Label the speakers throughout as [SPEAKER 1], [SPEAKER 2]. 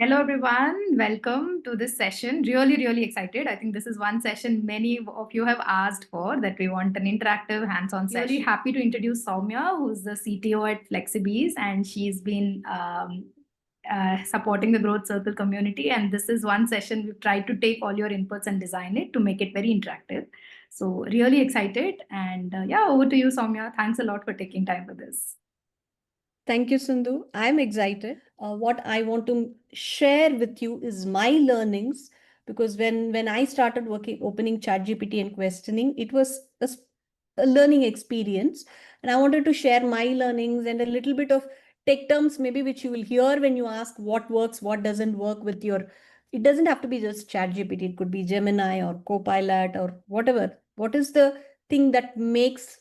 [SPEAKER 1] Hello, everyone. Welcome to this session. Really, really excited. I think this is one session many of you have asked for, that we want an interactive, hands-on session. Really happy to introduce Sowmya, who's the CTO at Flexibees, and she's been supporting the Growth Circle community. And this is one session we've tried to take all your inputs and design it to make it very interactive. So really excited. And yeah, over to you, Sowmya. Thanks a lot for taking time for this.
[SPEAKER 2] Thank you, Sindhu. I'm excited. What I want to share with you is my learnings, because when I started opening ChatGPT and questioning, it was a learning experience, and I wanted to share my learnings and a little bit of tech terms, maybe which you will hear when you ask what works, what doesn't work with your. It doesn't have to be just ChatGPT. It could be Gemini or Copilot or whatever. What is the thing that makes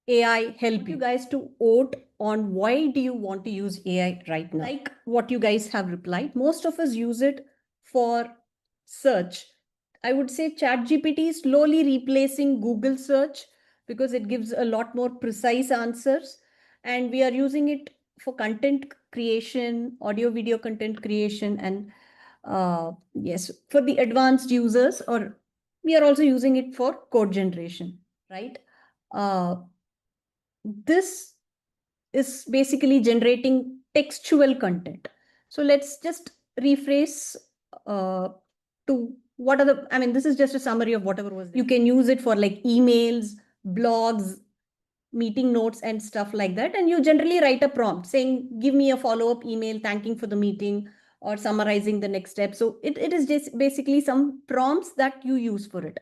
[SPEAKER 2] AI help you guys to vote on why do you want to use AI right now? Like what you guys have replied, most of us use it for search. I would say ChatGPT is slowly replacing Google search because it gives a lot more precise answers, and we are using it for content creation, audio video content creation, and yes, for the advanced users, or we are also using it for code generation, right? Uh, this is basically generating textual content. So let's just rephrase to what are the, I mean, this is just a summary of whatever was there. You can use it for like emails, blogs, meeting notes and stuff like that. And you generally write a prompt saying, give me a follow-up email thanking for the meeting or summarizing the next step. So it is just basically some prompts that you use for it.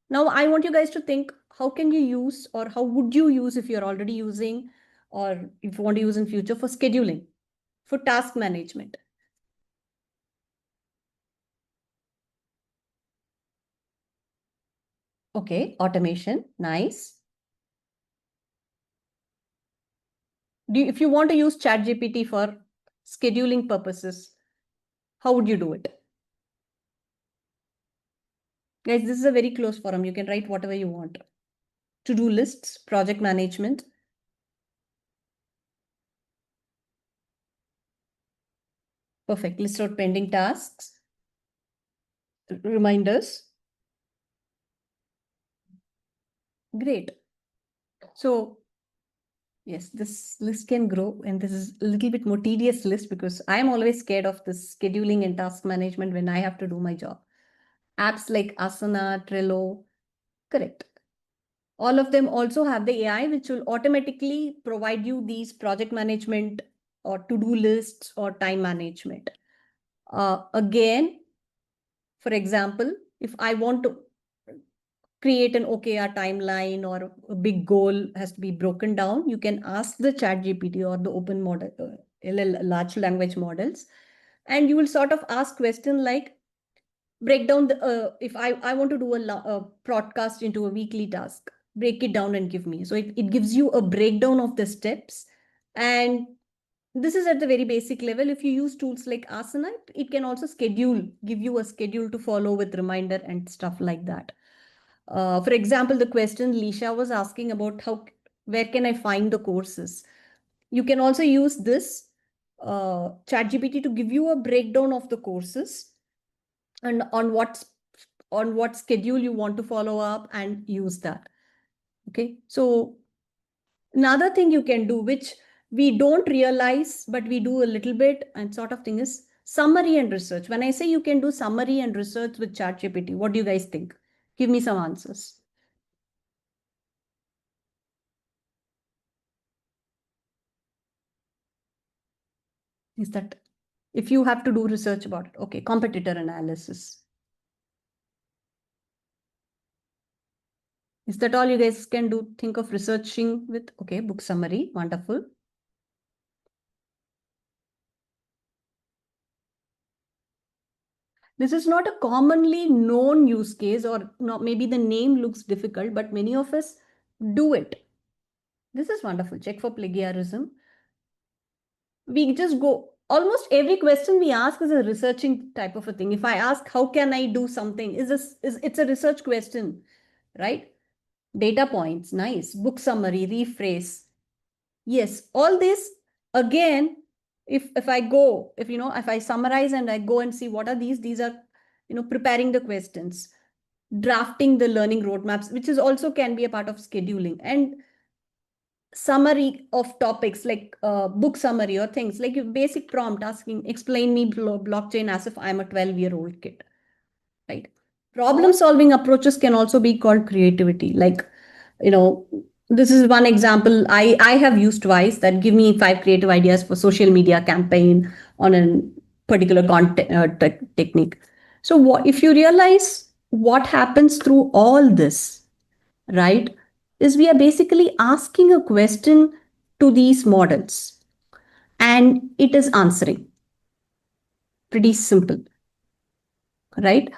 [SPEAKER 2] Now, I want you guys to think, how can you use, or how would you use if you're already using, or if you want to use in future, for scheduling, for task management. Okay, automation, nice. If you want to use ChatGPT for scheduling purposes, how would you do it? Guys, this is a very close forum. You can write whatever you want. To-do lists, project management. Perfect. List out pending tasks. Reminders. Great. So yes, this list can grow, and this is a little bit more tedious list because I'm always scared of this scheduling and task management when I have to do my job. Apps like Asana, Trello, correct. All of them also have the AI which will automatically provide you these project management or to-do lists or time management. Again, for example, if I want to create an OKR timeline or a big goal has to be broken down, you can ask the ChatGPT or the open model, large language models, and you will sort of ask question like, break down the, if I want to do a broadcast into a weekly task, break it down and give me. So it gives you a breakdown of the steps. And this is at the very basic level. If you use tools like Asana, it can also give you a schedule to follow with reminder and stuff like that. For example, the question Lisha was asking about where can I find the courses? You can also use this ChatGPT to give you a breakdown of the courses and on what schedule you want to follow up and use that. Okay, so another thing you can do, which we don't realize but we do a little bit and sort of thing, is summary and research. When I say you can do summary and research with ChatGPT, what do you guys think? Give me some answers. Is that if you have to do research about it? Okay, competitor analysis. Is that all you guys can do? Think of researching with, okay, book summary, wonderful. This is not a commonly known use case, or not, maybe the name looks difficult, but many of us do it. This is wonderful. Check for plagiarism. We just go, almost every question we ask is a researching type of a thing. If I ask, how can I do something? It's a research question, right? Data points, nice. Book summary, rephrase. Yes, all this, again, if I go, if I summarize and I go and see what are these are, preparing the questions, drafting the learning roadmaps, which is also can be a part of scheduling, and summary of topics like book summary or things like your basic prompt asking, explain me blockchain as if I'm a 12-year-old kid, right? Problem solving approaches can also be called creativity. Like, you know, this is one example I have used twice, that give me 5 creative ideas for social media campaign on a particular content technique. So if you realize what happens through all this, right, is we are basically asking a question to these models and it is answering. Pretty simple, right?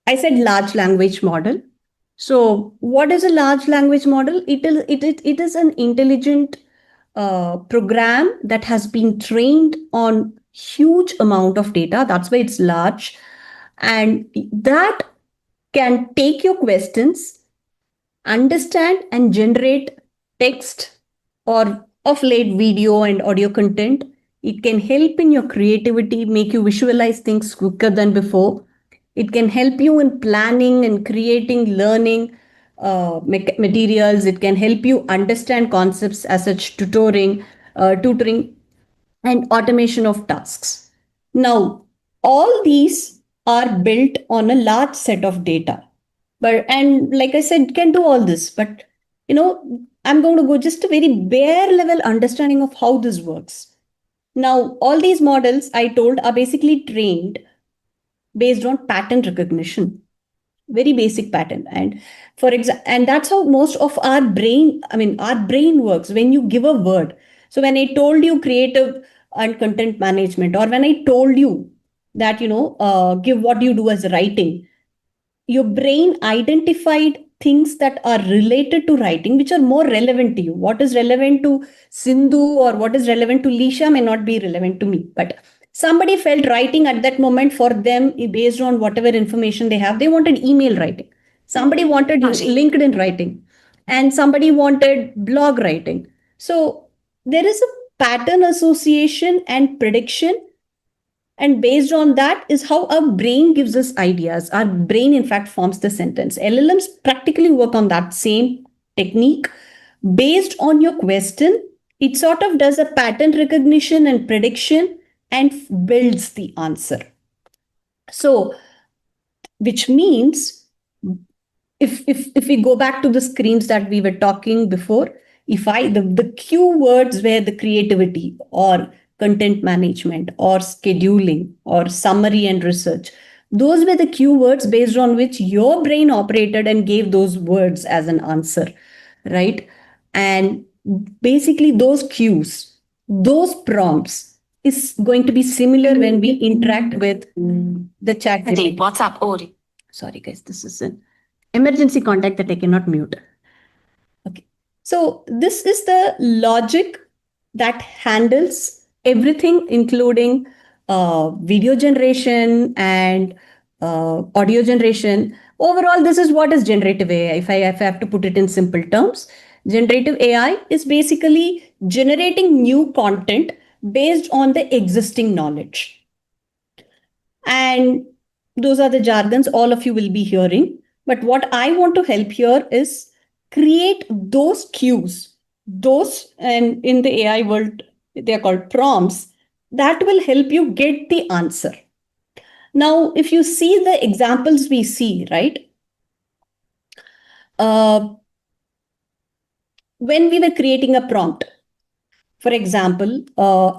[SPEAKER 2] I said large language model. So what is a large language model? It is an intelligent program that has been trained on huge amount of data. That's why it's large. And that can take your questions, understand and generate text or of late video and audio content. It can help in your creativity, make you visualize things quicker than before. It can help you in planning and creating learning materials. It can help you understand concepts as such tutoring and automation of tasks. Now, all these are built on a large set of data. But and like I said, can do all this, but I'm going to go just a very bare level understanding of how this works. Now, all these models I told are basically trained based on pattern recognition, very basic pattern. And and that's how most of our brain works. When you give a word, so when I told you creative and content management, or when I told you that give what you do as writing, your brain identified things that are related to writing, which are more relevant to you. What is relevant to Sindhu or what is relevant to Lisha may not be relevant to me, but somebody felt writing at that moment for them, based on whatever information they have. They wanted email writing, somebody wanted LinkedIn writing, and somebody wanted blog writing. So there is a pattern association and prediction, and based on that is how our brain gives us ideas. Our brain, in fact, forms the sentence. LLMs practically work on that same technique. Based on your question, it sort of does a pattern recognition and prediction and builds the answer. So, which means if we go back to the screens that we were talking before, if the keywords were the creativity or content management or scheduling or summary and research, those were the keywords based on which your brain operated and gave those words as an answer, right? And basically those cues, those prompts is going to be similar when we interact with the chat. WhatsApp audio. Sorry guys, this is an emergency contact that I cannot mute. Okay. So this is the logic that handles everything, including video generation and audio generation. Overall, this is what is generative AI. If I have to put it in simple terms, generative AI is basically generating new content based on the existing knowledge. And those are the jargons all of you will be hearing. But what I want to help here is create those cues, those, and in the AI world, they are called prompts, that will help you get the answer. Now, if you see the examples we see, right? When we were creating a prompt, for example,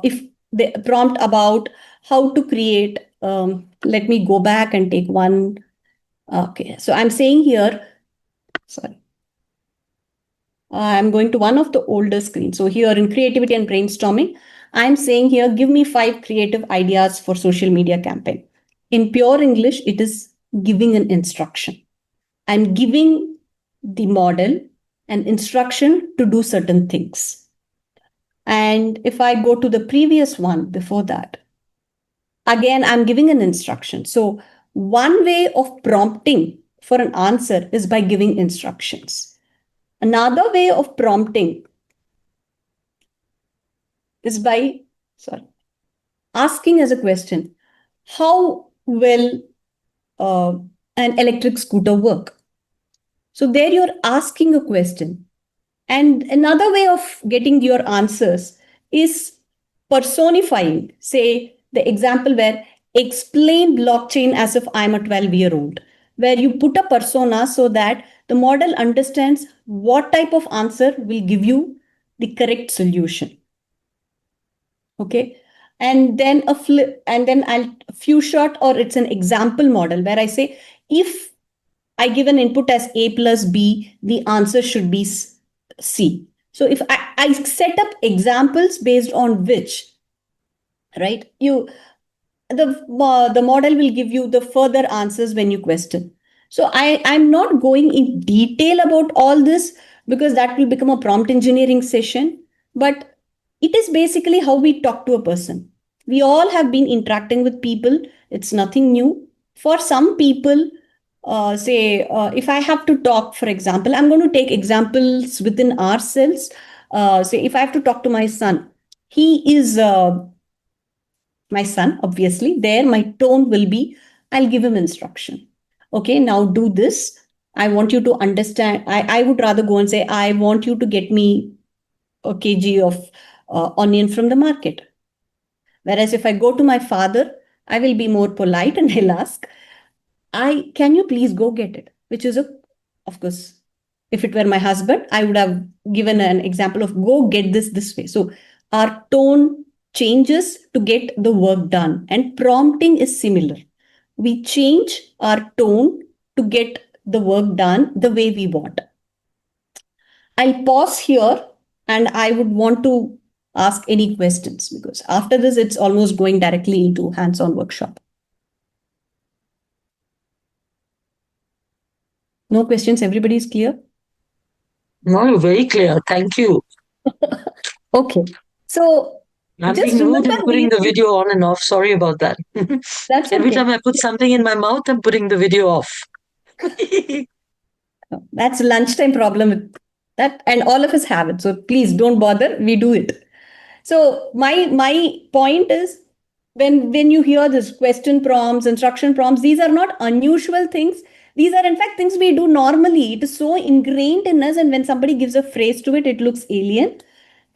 [SPEAKER 2] if the prompt about how to create, let me go back and take one. Okay, so I'm saying here, sorry. I'm going to one of the older screens. So here in creativity and brainstorming, I'm saying here, give me 5 creative ideas for social media campaign. In pure English, it is giving an instruction. I'm giving the model an instruction to do certain things. And if I go to the previous one before that, again, I'm giving an instruction. So one way of prompting for an answer is by giving instructions. Another way of prompting is by, sorry, asking as a question, how will uh, an electric scooter work? So there you're asking a question. And another way of getting your answers is personifying, say, the example where explain blockchain as if I'm a 12-year-old, where you put a persona so that the model understands what type of answer will give you the correct solution. Okay. And then a flip, and then I'll few shot, or it's an example model where I say, if I give an input as A plus B, the answer should be C. So if I set up examples based on which, right, the model will give you the further answers when you question. So I'm not going in detail about all this because that will become a prompt engineering session, but it is basically how we talk to a person. We all have been interacting with people. It's nothing new. For some people, say, if I have to talk, for example, I'm going to take examples within ourselves. Say, if I have to talk to my son, he is my son, obviously, there my tone will be, I'll give him instruction. Okay, now do this. I want you to understand. I would rather go and say, I want you to get me a kg of onion from the market. Whereas if I go to my father, I will be more polite and I'll ask, I can you please go get it? Which is a, of course, if it were my husband, I would have given an example of go get this way. So our tone changes to get the work done, and prompting is similar. We change our tone to get the work done the way we want. I'll pause here and I would want to ask any questions because after this, it's almost going directly into hands on workshop. No questions, everybody is clear?
[SPEAKER 3] No, very clear. Thank you.
[SPEAKER 2] Okay. So
[SPEAKER 3] I'm
[SPEAKER 2] just
[SPEAKER 3] being rude and
[SPEAKER 2] remember
[SPEAKER 3] putting
[SPEAKER 2] these.
[SPEAKER 3] the video on and off. Sorry about that.
[SPEAKER 2] That's
[SPEAKER 3] Every
[SPEAKER 2] okay.
[SPEAKER 3] time I put something in my mouth, I'm putting the video off.
[SPEAKER 2] That's lunchtime problem with that, and all of us have it. So please don't bother. We do it. So my point is, when you hear this question prompts, instruction prompts, these are not unusual things. These are in fact things we do normally. It is so ingrained in us, and when somebody gives a phrase to it, it looks alien.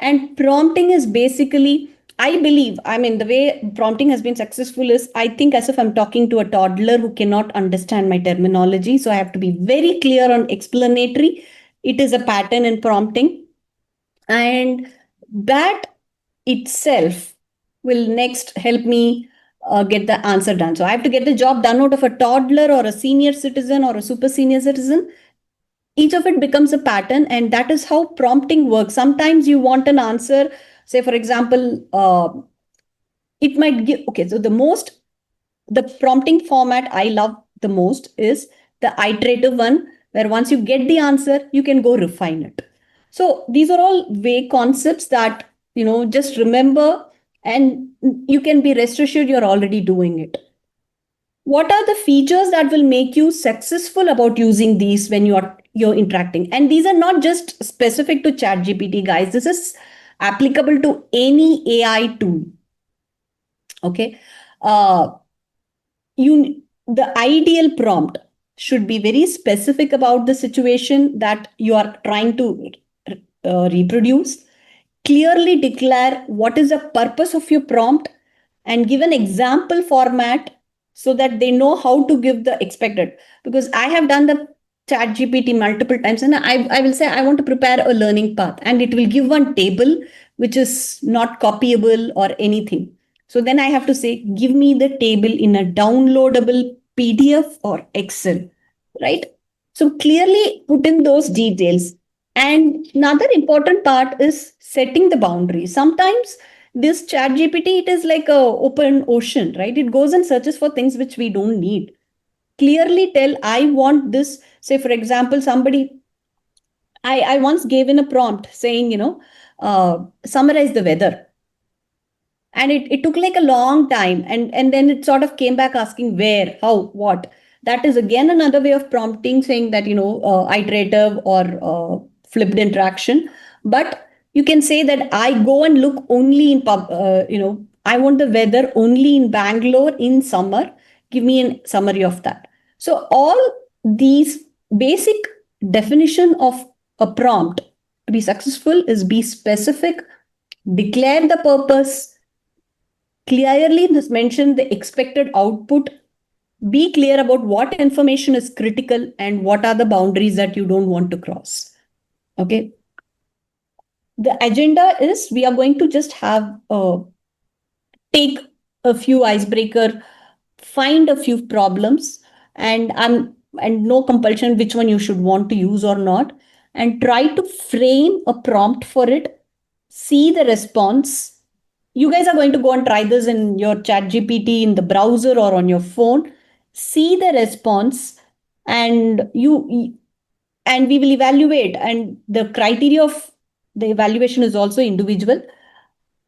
[SPEAKER 2] And prompting is basically, I believe, I mean, the way prompting has been successful is, I think, as if I'm talking to a toddler who cannot understand my terminology. So I have to be very clear on explanatory. It is a pattern in prompting. And that itself will next help me get the answer done. So I have to get the job done out of a toddler or a senior citizen or a super senior citizen. Each of it becomes a pattern, and that is how prompting works. Sometimes you want an answer, say, for example, it might give, okay, so the prompting format I love the most is the iterative one, where once you get the answer, you can go refine it. So these are all vague concepts that, just remember, and you can be rest assured you're already doing it. What are the features that will make you successful about using these when you're interacting? And these are not just specific to ChatGPT, guys. This is applicable to any AI tool. Okay. You the ideal prompt should be very specific about the situation that you are trying to reproduce. Clearly declare what is the purpose of your prompt and give an example format so that they know how to give the expected. Because I have done the chat GPT multiple times, and I will say I want to prepare a learning path, and it will give one table which is not copyable or anything. So then I have to say, give me the table in a downloadable PDF or Excel, right? So clearly put in those details. And another important part is setting the boundaries. Sometimes this chat GPT, it is like a open ocean, right? It goes and searches for things which we don't need. Clearly tell, I want this. Say, for example, I once gave in a prompt saying, summarize the weather. And it took like a long time. And then it sort of came back asking where, how, what. That is again another way of prompting, saying that, iterative or flipped interaction. But You can say that I go and look only in I want the weather only in Bangalore in summer. Give me a summary of that. So all these basic definition of a prompt to be successful is be specific, declare the purpose, clearly mention the expected output, be clear about what information is critical and what are the boundaries that you don't want to cross. Okay. The agenda is we are going to just have take a few icebreaker, find a few problems, and no compulsion which one you should want to use or not, and try to frame a prompt for it, see the response. You guys are going to go and try this in your chat GPT in the browser or on your phone, see the response, and we will evaluate, and the criteria of the evaluation is also individual.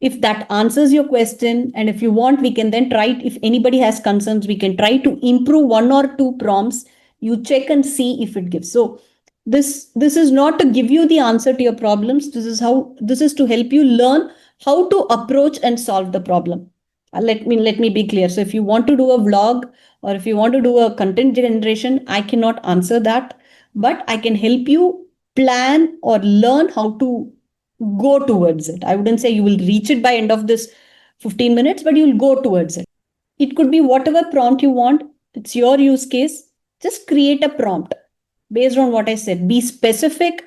[SPEAKER 2] If that answers your question, and if you want, we can then try, if anybody has concerns, we can try to improve one or two prompts. You check and see if it gives. So this is not to give you the answer to your problems. This is to help you learn how to approach and solve the problem. Let me be clear. So if you want to do a vlog, or if you want to do a content generation, I cannot answer that, but I can help you plan or learn how to go towards it. I wouldn't say you will reach it by end of this 15 minutes, but you'll go towards it. It could be whatever prompt you want. It's your use case. Just create a prompt based on what I said. Be specific,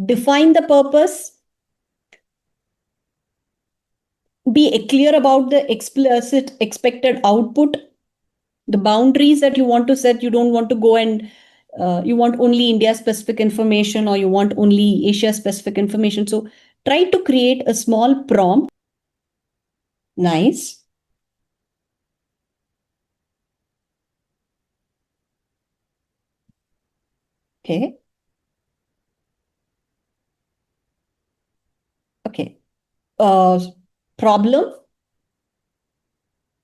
[SPEAKER 2] define the purpose, be clear about the explicit expected output, the boundaries that you want to set. You don't want to go and you want only India specific information, or you want only Asia specific information. So try to create a small prompt. Nice. Okay. Okay. Problem.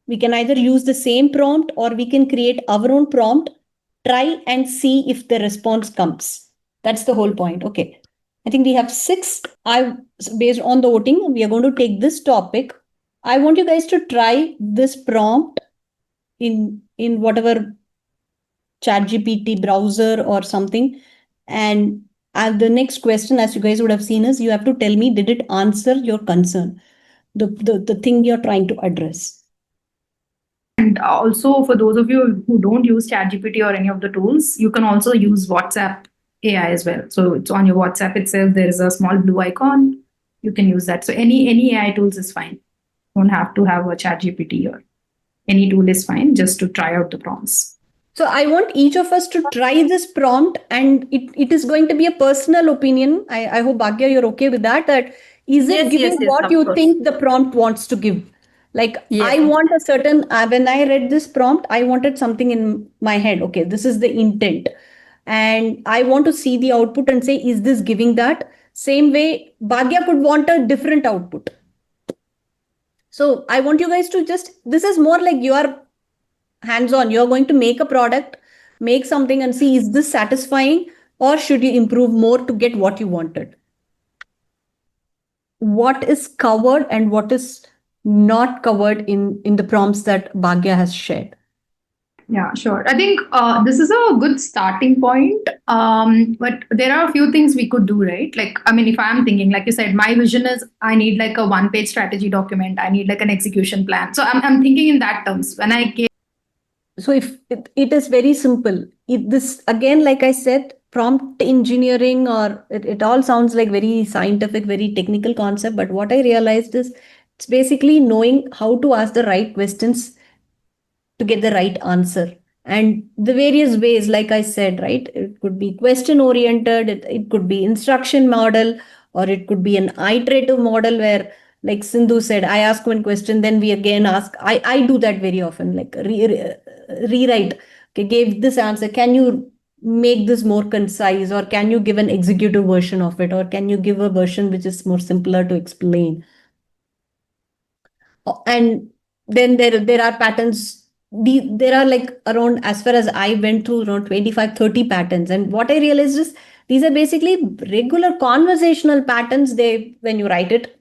[SPEAKER 2] We can either use the same prompt or we can create our own prompt. Try and see if the response comes. That's the whole point. Okay. I think we have 6. Based on the voting, we are going to take this topic. I want you guys to try this prompt in whatever chat GPT browser or something. And the next question, as you guys would have seen, is you have to tell me, did it answer your concern? The thing you're trying to address.
[SPEAKER 1] And also, for those of you who don't use ChatGPT or any of the tools, you can also use WhatsApp AI as well. So it's on your WhatsApp itself. There is a small blue icon. You can use that. So any AI tools is fine. You don't have to have a ChatGPT, or any tool is fine, just to try out the prompts.
[SPEAKER 2] So I want each of us to try this prompt, and it is going to be a personal opinion. I hope, Bhagya, you're okay with that. That is it
[SPEAKER 3] Yes,
[SPEAKER 2] giving
[SPEAKER 3] yes,
[SPEAKER 2] what
[SPEAKER 3] of
[SPEAKER 2] you
[SPEAKER 3] course.
[SPEAKER 2] think the prompt wants to give? Like
[SPEAKER 3] Yes.
[SPEAKER 2] I want a certain, when I read this prompt, I wanted something in my head. Okay, this is the intent. And I want to see the output and say, is this giving that? Same way, Bhagya could want a different output. So I want you guys to this is more like you are hands-on. You're going to make a product, make something and see, is this satisfying, or should you improve more to get what you wanted? What is covered and what is not covered in the prompts that Bhagya has shared?
[SPEAKER 1] Yeah, sure. I think this is a good starting point. But there are a few things we could do, right? Like, I mean, if I'm thinking, like you said, my vision is I need like a one-page strategy document. I need like an execution plan. So I'm thinking in that terms. When I gave
[SPEAKER 2] So if it is very simple. This again, like I said, prompt engineering, or it all sounds like very scientific, very technical concept. But what I realized is it's basically knowing how to ask the right questions to get the right answer. And the various ways, like I said, right, it could be question oriented, it could be instruction model, or it could be an iterative model where, like Sindhu said, I ask one question, then we again ask. I do that very often, like rewrite. Okay, gave this answer, can you make this more concise, or can you give an executive version of it, or can you give a version which is more simpler to explain? And then there are patterns. There are like around, as far as I went through, around 25-30 patterns. And what I realized is These are basically regular conversational patterns. When you write it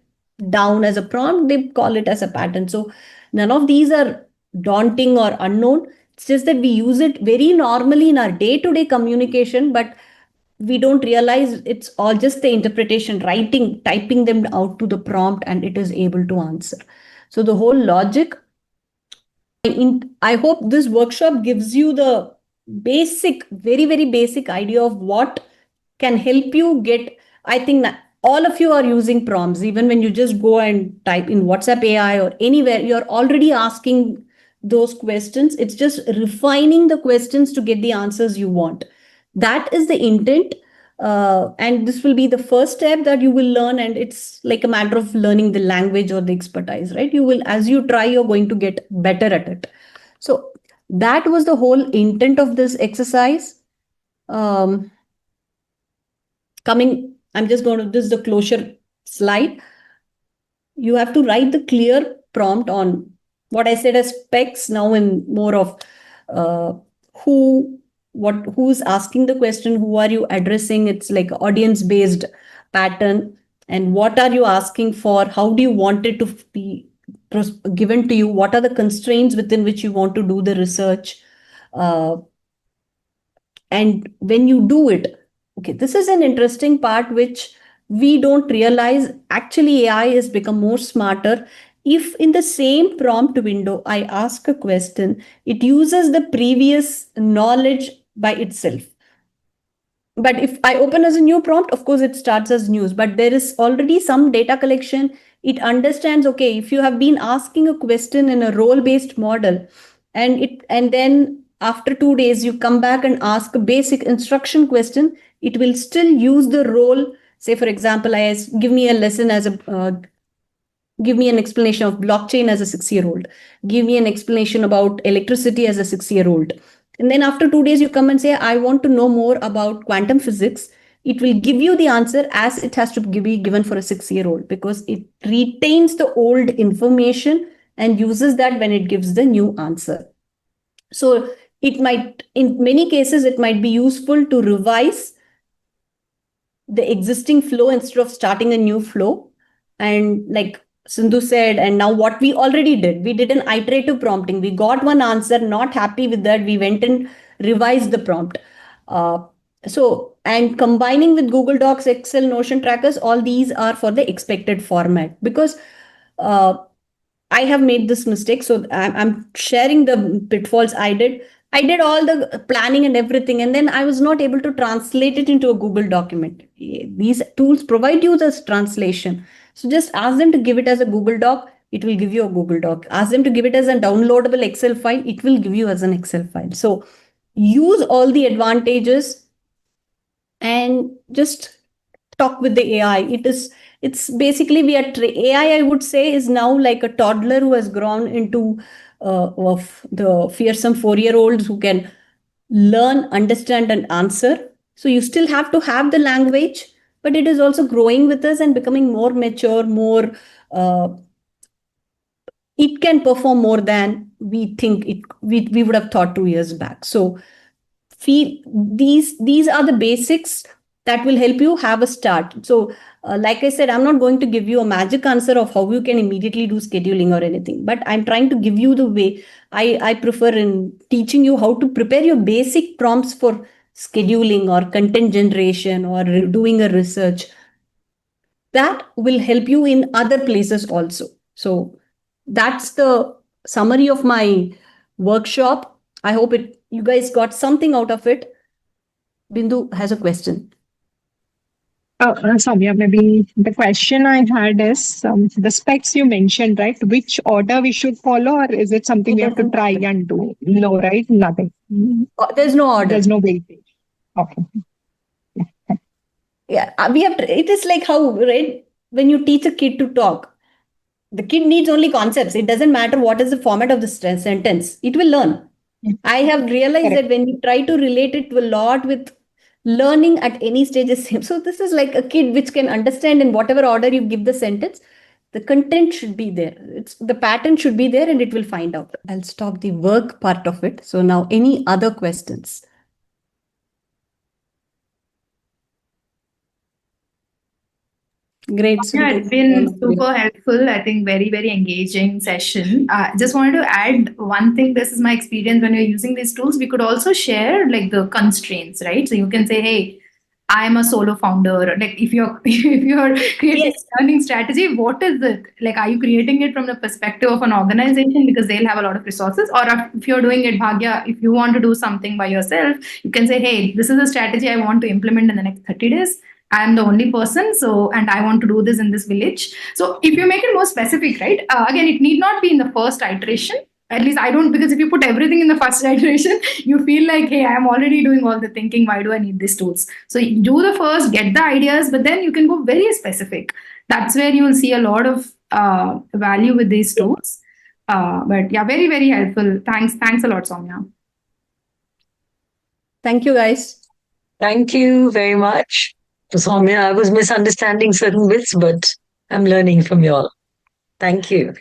[SPEAKER 2] down as a prompt, they call it as a pattern. So none of these are daunting or unknown. It's just that we use it very normally in our day-to-day communication, but we don't realize it's all just the interpretation, writing, typing them out to the prompt, and it is able to answer. So the whole logic, I hope this workshop gives you the basic, very, very basic idea of what can help you get. I think that all of you are using prompts. Even when you just go and type in WhatsApp AI or anywhere, you're already asking those questions. It's just refining the questions to get the answers you want. That is the intent. And this will be the first step that you will learn. And it's like a matter of learning the language or the expertise, right? You will, as you try, you're going to get better at it. So that was the whole intent of this exercise. I'm just going to, this is the closure slide. You have to write the clear prompt on what I said as specs, now in more of uh, who's asking the question, who are you addressing. It's like audience based pattern, and what are you asking for, how do you want it to be given to you, what are the constraints within which you want to do the research. And when you do it, okay, this is an interesting part which we don't realize. Actually, AI has become more smarter. If in the same prompt window I ask a question, it uses the previous knowledge by itself. But if I open as a new prompt, of course, it starts as news, but there is already some data collection. It understands, okay, if you have been asking a question in a role based model, and then after 2 days you come back and ask a basic instruction question, it will still use the role. Say, for example, give me a lesson as a give me an explanation of blockchain as a 6 year old, give me an explanation about electricity as a 6 year old. And then after 2 days, you come and say, I want to know more about quantum physics. It will give you the answer as it has to be given for a 6 year old, because it retains the old information and uses that when it gives the new answer. So it might, in many cases, it might be useful to revise the existing flow instead of starting a new flow. And like Sindhu said, and now what we already did, we did an iterative prompting. We got one answer, not happy with that. We went and revised the prompt. And combining with Google Docs, Excel, Notion trackers, all these are for the expected format, because I have made this mistake. So I'm sharing the pitfalls I did. I did all the planning and everything, and then I was not able to translate it into a Google document. These tools provide you this translation. So just ask them to give it as a Google Doc, it will give you a Google Doc. Ask them to give it as a downloadable Excel file, it will give you as an Excel file. So use all the advantages and just talk with the AI. It's basically AI, I would say, is now like a toddler who has grown into of the fearsome 4 year olds who can learn, understand, and answer. So you still have to have the language, but it is also growing with us and becoming more mature, more. It can perform more than we think we would have thought 2 years back. So feel these are the basics that will help you have a start. So like I said, I'm not going to give you a magic answer of how you can immediately do scheduling or anything, but I'm trying to give you the way I prefer in teaching you how to prepare your basic prompts for scheduling or content generation or doing a research. That will help you in other places also. So that's the summary of my workshop. I hope you guys got something out of it. Bindu has a question.
[SPEAKER 4] Sowmya, maybe the question I had is the specs you mentioned, right? Which order we should follow, or is it something we have to try and do? No, right? Nothing.
[SPEAKER 2] There's no order.
[SPEAKER 4] There's no weightage. Okay.
[SPEAKER 2] Yeah, we have to, it is like how, right? When you teach a kid to talk, the kid needs only concepts. It doesn't matter what is the format of the sentence. It will learn. I have realized
[SPEAKER 4] Correct.
[SPEAKER 2] that when you try to relate it to a lot with learning at any stage is same. So this is like a kid which can understand in whatever order you give the sentence, the content should be there. The pattern should be there and it will find out. I'll stop the work part of it. So now any other questions? Great,
[SPEAKER 1] Yeah,
[SPEAKER 2] Sindhu.
[SPEAKER 1] it's been
[SPEAKER 2] All of you.
[SPEAKER 1] super helpful. I think very, very engaging session. Just wanted to add one thing. This is my experience when you're using these tools. We could also share like the constraints, right? So you can say, hey, I'm a solo founder. Like if you're if you're creating
[SPEAKER 2] Yes.
[SPEAKER 1] a learning strategy, what is it? Like, are you creating it from the perspective of an organization because they'll have a lot of resources? Or if you're doing it, Bhagya, if you want to do something by yourself, you can say, hey, this is a strategy I want to implement in the next 30 days. I'm the only person, so and I want to do this in this village. So if you make it more specific, right? Again, it need not be in the first iteration. At least I don't, because if you put everything in the first iteration, you feel like, hey, I'm already doing all the thinking. Why do I need these tools? So you do the first, get the ideas, but then you can go very specific. That's where you will see a lot of value with these tools. But yeah, very, very helpful. Thanks a lot, Sowmya.
[SPEAKER 2] Thank you, guys.
[SPEAKER 3] Thank you very much. Sowmya, I was misunderstanding certain bits, but I'm learning from you all. Thank you.